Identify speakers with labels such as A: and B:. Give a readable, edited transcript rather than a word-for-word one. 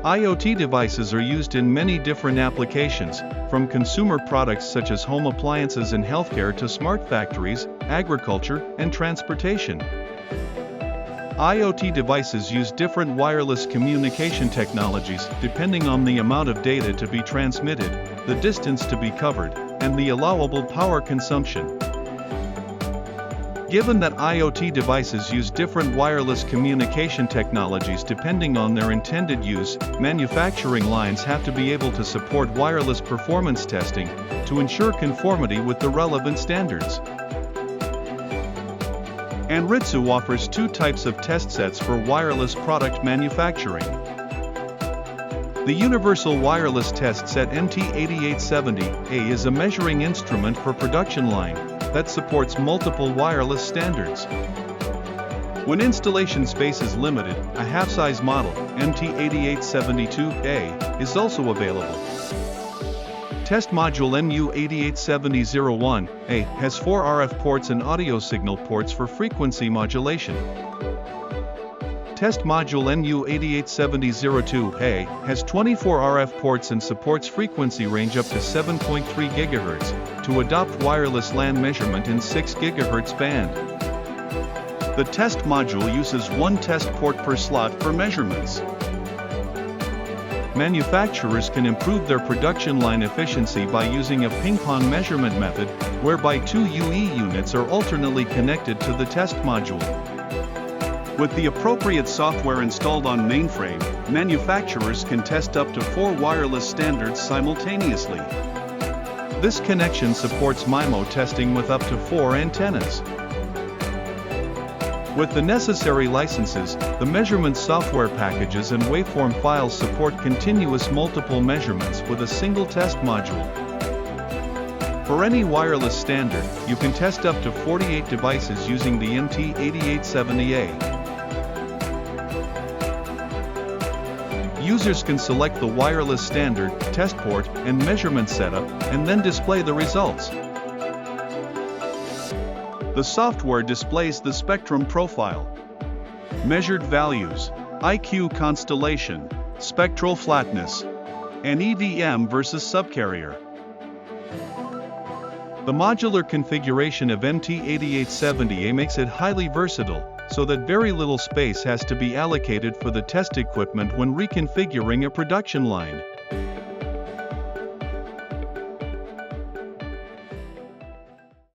A: IoT devices are used in many different applications, from consumer products such as home appliances and healthcare to smart factories, agriculture, and transportation. IoT devices use different wireless communication technologies depending on the amount of data to be transmitted, the distance to be covered, and the allowable power consumption. Given that IoT devices use different wireless communication technologies depending on their intended use, manufacturing lines have to be able to support wireless performance testing to ensure conformity with the relevant standards. Anritsu offers two types of test sets for wireless product manufacturing. The Universal Wireless Test Set MT8870A is a measuring instrument for production line that supports multiple wireless standards. When installation space is limited, a half-size model, MT8872A, is also available. Test module MU8870A has 4 RF ports and audio signal ports for frequency modulation. Test module MU8870A has 24 RF ports and supports frequency range up to 7.3 GHz to adopt wireless LAN measurement in 6 GHz band. The test module uses one test port per slot for measurements. Manufacturers can improve their production line efficiency by using a ping-pong measurement method, whereby 2 UE units are alternately connected to the test module. With the appropriate software installed on mainframe, manufacturers can test up to 4 wireless standards simultaneously. This connection supports MIMO testing with up to 4 antennas. With the necessary licenses, the measurement software packages and waveform files support continuous multiple measurements with a single test module. For any wireless standard, you can test up to 48 devices using the MT8870A. Users can select the wireless standard, test port, and measurement setup, and then display the results. The software displays the spectrum profile, measured values, IQ constellation, spectral flatness, and EDM versus subcarrier. The modular configuration of MT8870A makes it highly versatile, so that very little space has to be allocated for the test equipment when reconfiguring a production line.